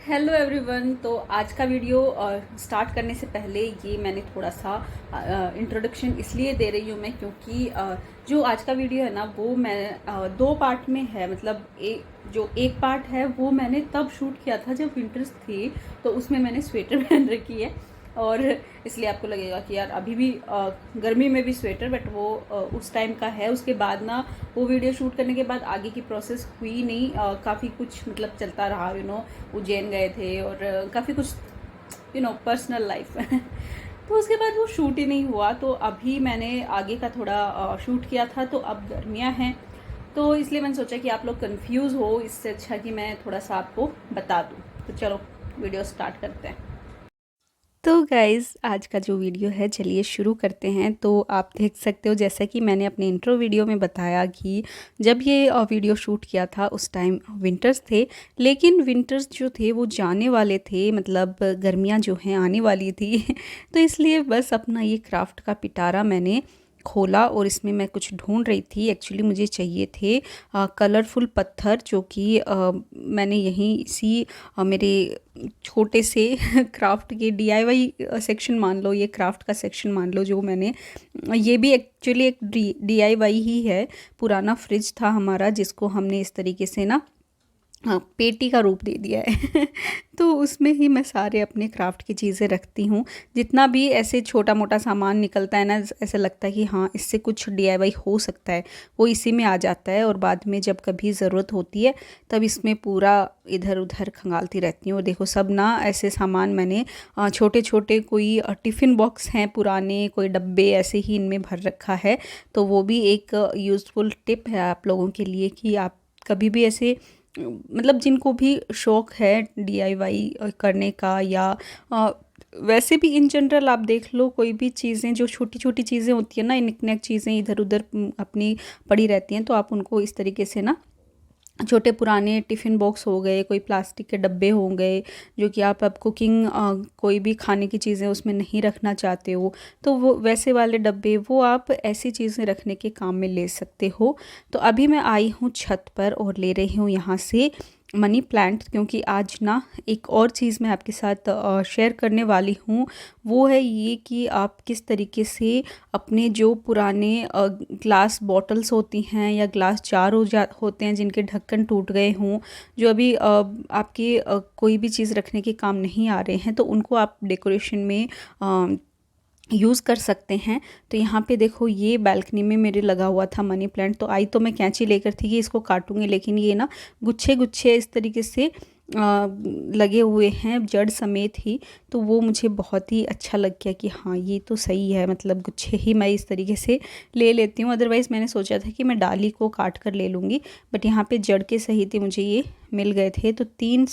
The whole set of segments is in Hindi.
Hello everyone. तो आज का वीडियो स्टार्ट करने से पहले ये मैंने थोड़ा सा इंट्रोडक्शन इसलिए दे रही हूँ मैं, क्योंकि जो आज का वीडियो है ना वो मैं दो पार्ट में है। मतलब जो एक पार्ट है वो मैंने तब शूट किया था जब विंटर्स थी, तो उसमें मैंने स्वेटर पहन रखी है। और इसलिए आपको लगेगा कि यार अभी भी गर्मी में भी स्वेटर, बट वो उस टाइम का है। उसके बाद ना वो वीडियो शूट करने के बाद आगे की प्रोसेस हुई नहीं। काफ़ी कुछ मतलब चलता रहा, उज्जैन गए थे और काफ़ी कुछ पर्सनल लाइफ तो उसके बाद वो शूट ही नहीं हुआ। तो अभी मैंने आगे का थोड़ा शूट किया था। तो अब गर्मियाँ हैं, तो इसलिए मैंने सोचा कि आप लोग कंफ्यूज हो, इससे अच्छा कि मैं थोड़ा सा आपको बता दूँ। तो चलो वीडियो स्टार्ट करते हैं। तो गाइज़ आज का जो वीडियो है चलिए शुरू करते हैं। तो आप देख सकते हो, जैसा कि मैंने अपने इंट्रो वीडियो में बताया कि जब ये वीडियो शूट किया था उस टाइम विंटर्स थे, लेकिन विंटर्स जो थे वो जाने वाले थे, मतलब गर्मियाँ जो हैं आने वाली थी तो इसलिए बस अपना ये क्राफ्ट का पिटारा मैंने खोला और इसमें मैं कुछ ढूंढ रही थी। एक्चुअली मुझे चाहिए थे कलरफुल पत्थर, जो कि मैंने यहीं इसी मेरे छोटे से क्राफ्ट के डीआईवाई सेक्शन मान लो, ये क्राफ्ट का सेक्शन मान लो, जो मैंने ये भी एक्चुअली एक डीआईवाई ही है। पुराना फ्रिज था हमारा जिसको हमने इस तरीके से ना पेटी का रूप दे दिया है तो उसमें ही मैं सारे अपने क्राफ्ट की चीज़ें रखती हूँ। जितना भी ऐसे छोटा मोटा सामान निकलता है ना, ऐसा लगता है कि हाँ इससे कुछ डीआईवाई हो सकता है, वो इसी में आ जाता है। और बाद में जब कभी ज़रूरत होती है तब इसमें पूरा इधर उधर खंगालती रहती हूँ। और देखो सब ना ऐसे सामान मैंने छोटे छोटे कोई टिफ़िन बॉक्स हैं पुराने, कोई डब्बे ऐसे ही इनमें भर रखा है। तो वो भी एक यूज़फुल टिप है आप लोगों के लिए कि आप कभी भी ऐसे, मतलब जिनको भी शौक़ है डीआईवाई करने का, या वैसे भी इन जनरल आप देख लो, कोई भी चीज़ें जो छोटी छोटी चीज़ें होती है ना, निकनैक चीज़ें इधर उधर अपनी पड़ी रहती हैं, तो आप उनको इस तरीके से ना छोटे पुराने टिफ़िन बॉक्स हो गए, कोई प्लास्टिक के डब्बे हो गए, जो कि आप अब कुकिंग कोई भी खाने की चीज़ें उसमें नहीं रखना चाहते हो, तो वो वैसे वाले डब्बे वो आप ऐसी चीज़ें रखने के काम में ले सकते हो। तो अभी मैं आई हूँ छत पर और ले रही हूँ यहाँ से मनी प्लांट, क्योंकि आज ना एक और चीज़ मैं आपके साथ शेयर करने वाली हूँ। वो है ये कि आप किस तरीके से अपने जो पुराने ग्लास बॉटल्स होती हैं या ग्लास जार होते हैं जिनके ढक्कन टूट गए हों, जो अभी आपके कोई भी चीज़ रखने के काम नहीं आ रहे हैं, तो उनको आप डेकोरेशन में यूज़ कर सकते हैं। तो यहाँ पे देखो ये बालकनी में मेरे लगा हुआ था मनी प्लांट। तो आई तो मैं कैंची लेकर थी कि इसको काटूंगी, लेकिन ये ना गुच्छे गुच्छे इस तरीके से लगे हुए हैं जड़ समेत ही। तो वो मुझे बहुत ही अच्छा लग गया कि हाँ ये तो सही है, मतलब गुच्छे ही मैं इस तरीके से ले लेती हूँ। अदरवाइज़ मैंने सोचा था कि मैं डाली को काट कर ले लूँगी, बट यहाँ पे जड़ के सहित ही मुझे ये मिल गए थे। तो 3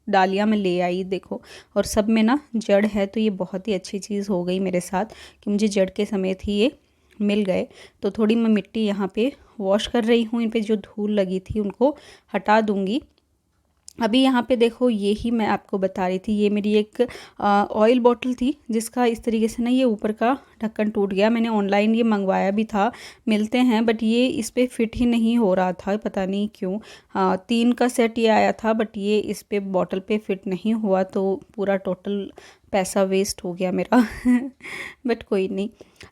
डालियाँ मैं ले आई देखो, और सब में ना जड़ है। तो ये बहुत ही अच्छी चीज़ हो गई मेरे साथ कि मुझे जड़ के समेत ही ये मिल गए। तो थोड़ी मैं मिट्टी यहाँ पे वॉश कर रही हूँ, इन पे जो धूल लगी थी उनको हटा दूँगी। अभी यहाँ पे देखो ये ही मैं आपको बता रही थी, ये मेरी एक ऑयल बॉटल थी जिसका इस तरीके से ना ये ऊपर का ढक्कन टूट गया। मैंने ऑनलाइन ये मंगवाया भी था, मिलते हैं, बट ये इस पे फिट ही नहीं हो रहा था, पता नहीं क्यों। 3 का सेट ये आया था, बट ये इस पे बॉटल पे फिट नहीं हुआ, तो पूरा टोटल पैसा वेस्ट हो गया मेरा बट कोई नहीं,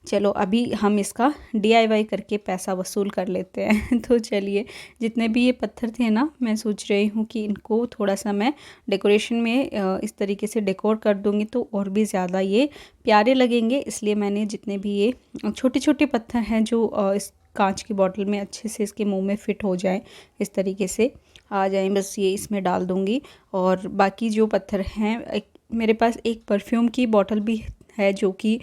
चलो अभी हम इसका डीआईवाई करके पैसा वसूल कर लेते हैं तो चलिए, जितने भी ये पत्थर थे ना, मैं सोच रही हूँ कि इनको थोड़ा सा मैं डेकोरेशन में इस तरीके से डेकोर कर दूँगी तो और भी ज़्यादा ये प्यारे लगेंगे। इसलिए मैंने जितने भी ये छोटे छोटे पत्थर हैं जो इस कांच की बॉटल में अच्छे से इसके मुंह में फ़िट हो जाए, इस तरीके से आ जाए, बस ये इसमें डाल दूँगी। और बाकी जो पत्थर हैं, मेरे पास एक परफ्यूम की बॉटल भी है जो कि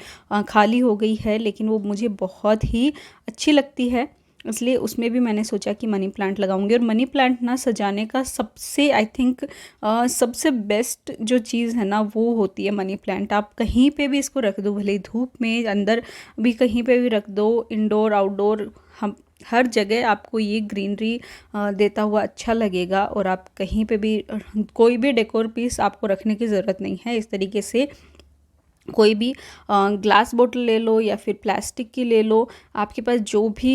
खाली हो गई है, लेकिन वो मुझे बहुत ही अच्छी लगती है, इसलिए उसमें भी मैंने सोचा कि मनी प्लांट लगाऊंगी। और मनी प्लांट ना सजाने का सबसे आई थिंक सबसे बेस्ट जो चीज़ है ना वो होती है मनी प्लांट। आप कहीं पे भी इसको रख दो, भले ही धूप में, अंदर भी कहीं पे भी रख दो, इंडोर आउटडोर, हम हर जगह आपको ये ग्रीनरी देता हुआ अच्छा लगेगा। और आप कहीं पे भी कोई भी डेकोर पीस आपको रखने की ज़रूरत नहीं है, इस तरीके से कोई भी ग्लास बोतल ले लो या फिर प्लास्टिक की ले लो, आपके पास जो भी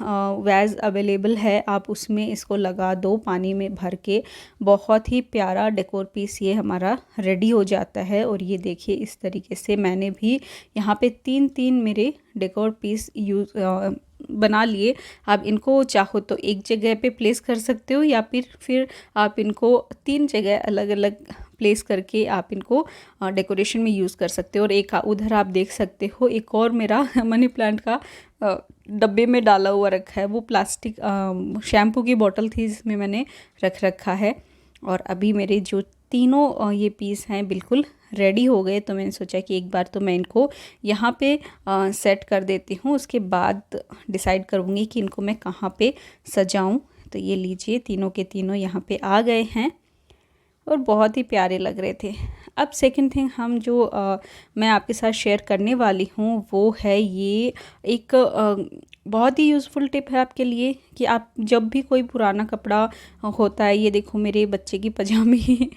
वैज अवेलेबल है आप उसमें इसको लगा दो पानी में भर के। बहुत ही प्यारा डेकोर पीस ये हमारा रेडी हो जाता है। और ये देखिए इस तरीके से मैंने भी यहाँ पे 3 मेरे डेकोर पीस बना लिए। आप इनको चाहो तो एक जगह पे प्लेस कर सकते हो या फिर आप इनको 3 जगह अलग अलग प्लेस करके आप इनको डेकोरेशन में यूज़ कर सकते हो। और एक उधर आप देख सकते हो एक और मेरा मनी प्लांट का डब्बे में डाला हुआ रखा है, वो प्लास्टिक शैम्पू की बोतल थी जिसमें मैंने रख रखा है। और अभी मेरे जो तीनों ये पीस हैं बिल्कुल रेडी हो गए, तो मैंने सोचा कि एक बार तो मैं इनको यहाँ पे सेट कर देती हूँ, उसके बाद डिसाइड करूँगी कि इनको मैं कहाँ पे सजाऊँ। तो ये लीजिए तीनों के तीनों यहाँ पे आ गए हैं और बहुत ही प्यारे लग रहे थे। अब सेकंड थिंग हम जो मैं आपके साथ शेयर करने वाली हूँ वो है ये एक बहुत ही यूज़फुल टिप है आपके लिए कि आप जब भी कोई पुराना कपड़ा होता है, ये देखो मेरे बच्चे की पजामी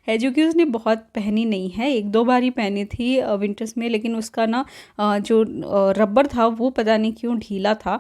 है जो कि उसने बहुत पहनी नहीं है, 1-2 बार ही पहनी थी विंटर्स में, लेकिन उसका ना जो रबर था वो पता नहीं क्यों ढीला था,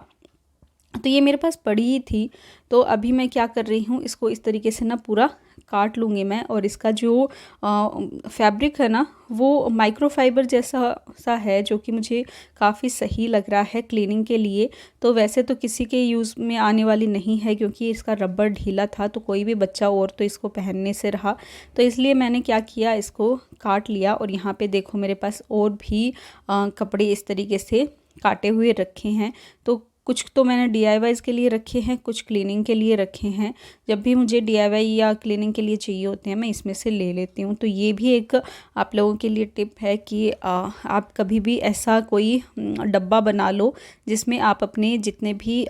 तो ये मेरे पास पड़ी ही थी। तो अभी मैं क्या कर रही हूँ, इसको इस तरीके से ना पूरा काट लूँगी मैं। और इसका जो फैब्रिक है ना वो माइक्रोफाइबर जैसा सा है जो कि मुझे काफ़ी सही लग रहा है क्लीनिंग के लिए। तो वैसे तो किसी के यूज़ में आने वाली नहीं है क्योंकि इसका रबर ढीला था, तो कोई भी बच्चा और तो इसको पहनने से रहा, तो इसलिए मैंने क्या किया इसको काट लिया। और यहाँ पे देखो मेरे पास और भी कपड़े इस तरीके से काटे हुए रखे हैं। तो कुछ तो मैंने DIYs के लिए रखे हैं, कुछ क्लीनिंग के लिए रखे हैं। जब भी मुझे DIY या क्लीनिंग के लिए चाहिए होते हैं मैं इसमें से ले लेती हूँ। तो ये भी एक आप लोगों के लिए टिप है कि आप कभी भी ऐसा कोई डब्बा बना लो जिसमें आप अपने जितने भी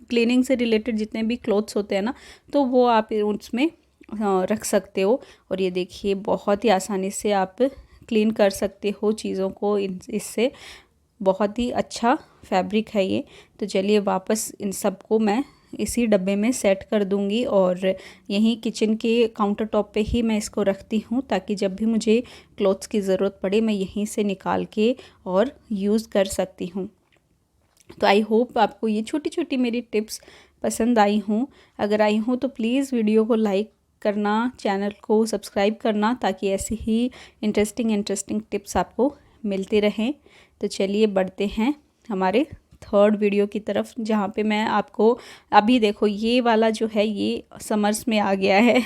क्लीनिंग से रिलेटेड जितने भी क्लोथ्स होते हैं ना, तो वो आप उसमें रख सकते हो। और ये देखिए बहुत ही आसानी से आप क्लीन कर सकते हो चीज़ों को इससे। बहुत ही अच्छा फैब्रिक है ये। तो चलिए वापस इन सबको मैं इसी डब्बे में सेट कर दूंगी और यहीं किचन के काउंटर टॉप पे ही मैं इसको रखती हूँ ताकि जब भी मुझे क्लॉथ्स की ज़रूरत पड़े मैं यहीं से निकाल के और यूज़ कर सकती हूँ। तो आई होप आपको ये छोटी छोटी मेरी टिप्स पसंद आई हूँ। अगर आई हूँ तो प्लीज़ वीडियो को लाइक करना, चैनल को सब्सक्राइब करना ताकि ऐसी ही इंटरेस्टिंग टिप्स आपको मिलते रहें। तो चलिए बढ़ते हैं हमारे थर्ड वीडियो की तरफ, जहाँ पे मैं आपको अभी देखो ये वाला जो है ये समर्स में आ गया है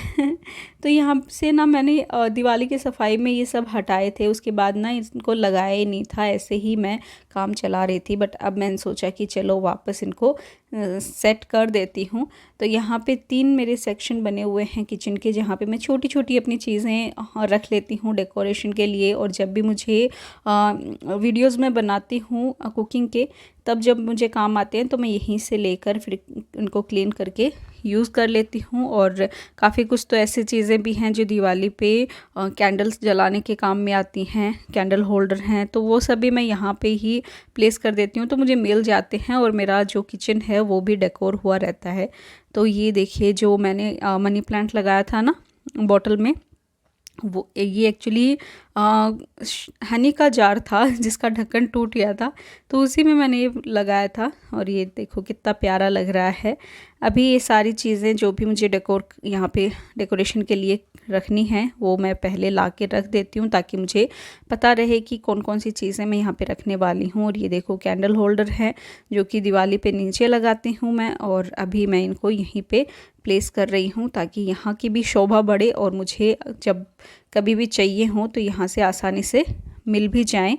तो यहाँ से ना मैंने दिवाली की सफाई में ये सब हटाए थे, उसके बाद ना इनको लगाया ही नहीं था, ऐसे ही मैं काम चला रही थी। बट अब मैंने सोचा कि चलो वापस इनको सेट कर देती हूँ। तो यहाँ पे 3 मेरे सेक्शन बने हुए हैं किचन के, जहाँ पे मैं छोटी छोटी अपनी चीज़ें रख लेती हूँ डेकोरेशन के लिए। और जब भी मुझे वीडियोज़ में बनाती हूँ कुकिंग के, तब जब मुझे काम आते हैं तो मैं यहीं से लेकर फिर इनको क्लीन करके यूज़ कर लेती हूँ। और काफ़ी कुछ तो ऐसी चीज़ें भी हैं जो दिवाली पे कैंडल्स जलाने के काम में आती हैं, कैंडल होल्डर हैं, तो वो सभी मैं यहाँ पे ही प्लेस कर देती हूँ, तो मुझे मिल जाते हैं और मेरा जो किचन है वो भी डेकोर हुआ रहता है। तो ये देखिए जो मैंने मनी प्लांट लगाया था ना बॉटल में, वो ये एक्चुअली हनी का जार था जिसका ढक्कन टूट गया था, तो उसी में मैंने ये लगाया था। और ये देखो कितना प्यारा लग रहा है। अभी ये सारी चीज़ें जो भी मुझे यहाँ पे डेकोरेशन के लिए रखनी है वो मैं पहले ला के रख देती हूँ ताकि मुझे पता रहे कि कौन कौन सी चीज़ें मैं यहाँ पे रखने वाली हूँ। और ये देखो कैंडल होल्डर है जो कि दिवाली पे नीचे लगाती हूँ मैं, और अभी मैं इनको यहीं पे प्लेस कर रही हूँ ताकि यहाँ की भी शोभा बढ़े और मुझे जब कभी भी चाहिए हो तो यहाँ से आसानी से मिल भी जाएं।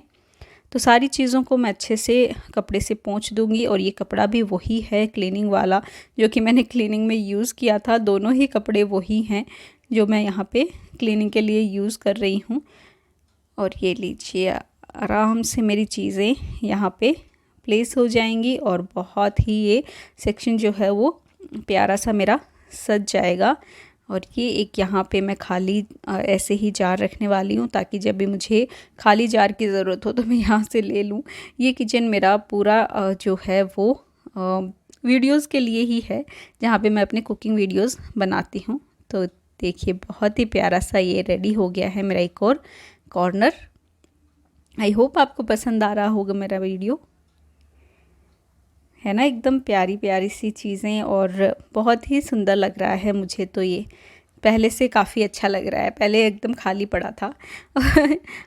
तो सारी चीज़ों को मैं अच्छे से कपड़े से पोंछ दूंगी। और ये कपड़ा भी वही है क्लीनिंग वाला जो कि मैंने क्लीनिंग में यूज़ किया था, दोनों ही कपड़े वही हैं जो मैं यहाँ पे क्लीनिंग के लिए यूज़ कर रही हूँ। और ये लीजिए आराम से मेरी चीज़ें यहाँ पे प्लेस हो जाएंगी और बहुत ही ये सेक्शन जो है वो प्यारा सा मेरा सज जाएगा। और ये एक यहाँ पे मैं खाली ऐसे ही जार रखने वाली हूँ ताकि जब भी मुझे खाली जार की ज़रूरत हो तो मैं यहाँ से ले लूँ। ये किचन मेरा पूरा जो है वो वीडियोस के लिए ही है, जहाँ पे मैं अपने कुकिंग वीडियोस बनाती हूँ। तो देखिए बहुत ही प्यारा सा ये रेडी हो गया है मेरा एक और कॉर्नर। आई होप आपको पसंद आ रहा होगा मेरा वीडियो, है ना, एकदम प्यारी प्यारी सी चीज़ें और बहुत ही सुंदर लग रहा है मुझे तो ये। पहले से काफ़ी अच्छा लग रहा है, पहले एकदम खाली पड़ा था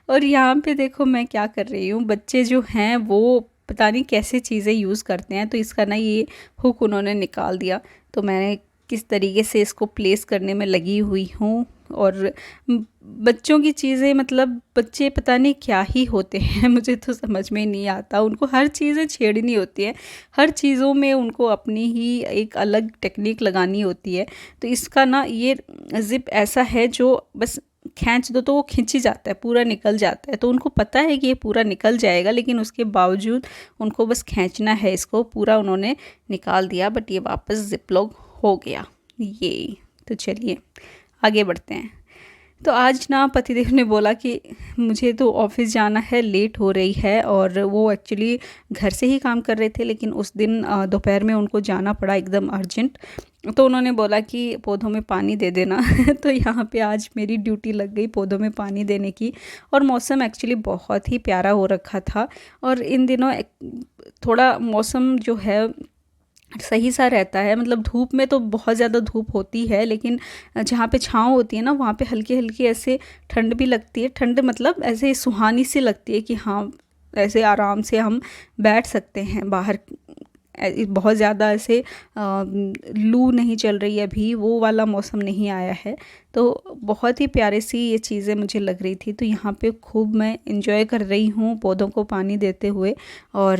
और यहाँ पे देखो मैं क्या कर रही हूँ, बच्चे जो हैं वो पता नहीं कैसे चीज़ें यूज़ करते हैं। तो इसका ना ये हुक उन्होंने निकाल दिया, तो मैंने किस तरीके से इसको प्लेस करने में लगी हुई हूँ। और बच्चों की चीज़ें, मतलब बच्चे पता नहीं क्या ही होते हैं मुझे तो समझ में नहीं आता। उनको हर चीज़ें छेड़नी होती है, हर चीज़ों में उनको अपनी ही एक अलग टेक्निक लगानी होती है। तो इसका ना ये ज़िप ऐसा है जो बस खींच दो तो वो खिंच ही जाता है, पूरा निकल जाता है। तो उनको पता है कि ये पूरा निकल जाएगा, लेकिन उसके बावजूद उनको बस खींचना है इसको। पूरा उन्होंने निकाल दिया, बट ये वापस ज़िप लॉक हो गया ये। तो चलिए आगे बढ़ते हैं। तो आज ना पतिदेव ने बोला कि मुझे तो ऑफ़िस जाना है, लेट हो रही है, और वो एक्चुअली घर से ही काम कर रहे थे, लेकिन उस दिन दोपहर में उनको जाना पड़ा एकदम अर्जेंट। तो उन्होंने बोला कि पौधों में पानी दे देना तो यहाँ पे आज मेरी ड्यूटी लग गई पौधों में पानी देने की। और मौसम एक्चुअली बहुत ही प्यारा हो रखा था, और इन दिनों थोड़ा मौसम जो है सही सा रहता है। मतलब धूप में तो बहुत ज़्यादा धूप होती है, लेकिन जहाँ पे छाँव होती है ना, वहाँ पे हल्की हल्की ऐसे ठंड भी लगती है। ठंड मतलब ऐसे सुहानी सी लगती है कि हाँ, ऐसे आराम से हम बैठ सकते हैं बाहर। बहुत ज़्यादा ऐसे लू नहीं चल रही है अभी, वो वाला मौसम नहीं आया है। तो बहुत ही प्यारे सी ये चीज़ें मुझे लग रही थी। तो यहाँ पे खूब मैं इंजॉय कर रही हूँ पौधों को पानी देते हुए। और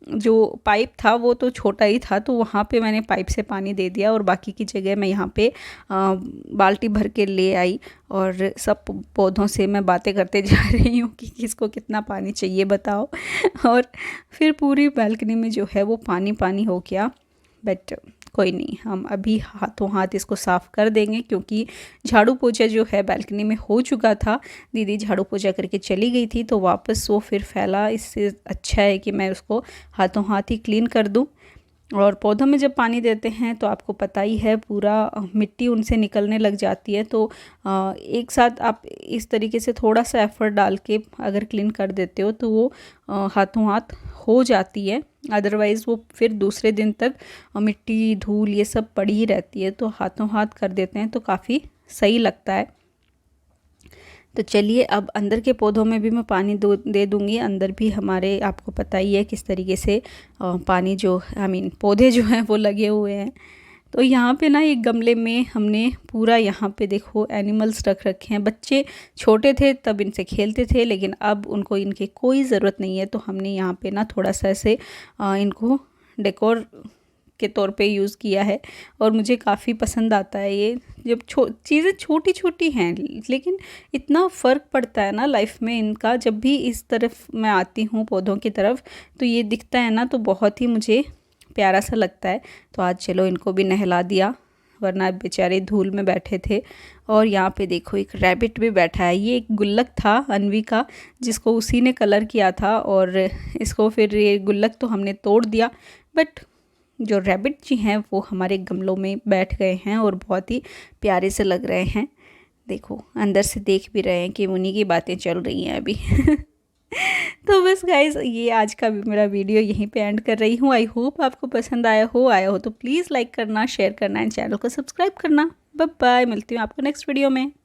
जो पाइप था वो तो छोटा ही था, तो वहाँ पे मैंने पाइप से पानी दे दिया, और बाकी की जगह मैं यहाँ पे बाल्टी भर के ले आई। और सब पौधों से मैं बातें करते जा रही हूँ कि किसको कितना पानी चाहिए बताओ और फिर पूरी बालकनी में जो है वो पानी पानी हो गया। बट कोई नहीं, हम अभी हाथों हाथ इसको साफ़ कर देंगे, क्योंकि झाड़ू पोछा जो है बालकनी में हो चुका था। दीदी झाड़ू पोछा करके चली गई थी, तो वापस वो फिर फैला। इससे अच्छा है कि मैं उसको हाथों हाथ ही क्लीन कर दूँ। और पौधों में जब पानी देते हैं तो आपको पता ही है, पूरा मिट्टी उनसे निकलने लग जाती है। तो एक साथ आप इस तरीके से थोड़ा सा एफ़र्ट डाल के अगर क्लीन कर देते हो तो वो हाथों हाथ हो जाती है। अदरवाइज़ वो फिर दूसरे दिन तक मिट्टी धूल ये सब पड़ी ही रहती है। तो हाथों हाथ कर देते हैं तो काफ़ी सही लगता है। तो चलिए अब अंदर के पौधों में भी मैं पानी दे दूँगी। अंदर भी हमारे आपको पता ही है किस तरीके से पानी जो पौधे जो हैं वो लगे हुए हैं। तो यहाँ पे ना एक गमले में हमने पूरा यहाँ पे देखो एनिमल्स रख रखे हैं। बच्चे छोटे थे तब इनसे खेलते थे, लेकिन अब उनको इनकी कोई ज़रूरत नहीं है। तो हमने यहाँ पे ना थोड़ा सा ऐसे इनको डेकोर के तौर पे यूज़ किया है, और मुझे काफ़ी पसंद आता है ये। जब चीज़ें छोटी छोटी हैं, लेकिन इतना फ़र्क पड़ता है ना लाइफ में इनका। जब भी इस तरफ मैं आती हूँ पौधों की तरफ, तो ये दिखता है ना, तो बहुत ही मुझे प्यारा सा लगता है। तो आज चलो इनको भी नहला दिया, वरना बेचारे धूल में बैठे थे। और यहाँ पे देखो एक रैबिट भी बैठा है। ये एक गुल्लक था अनवी का, जिसको उसी ने कलर किया था, और इसको फिर ये गुल्लक तो हमने तोड़ दिया। बट जो रैबिट जी हैं वो हमारे गमलों में बैठ गए हैं और बहुत ही प्यारे से लग रहे हैं। देखो अंदर से देख भी रहे हैं कि उन्हीं की बातें चल रही हैं अभी तो बस गाइस, ये आज का मेरा वीडियो यहीं पे एंड कर रही हूँ। आई होप आपको पसंद आया हो तो प्लीज़ लाइक करना, शेयर करना एंड चैनल को सब्सक्राइब करना। बाय बाय, मिलती हूँ आपको नेक्स्ट वीडियो में।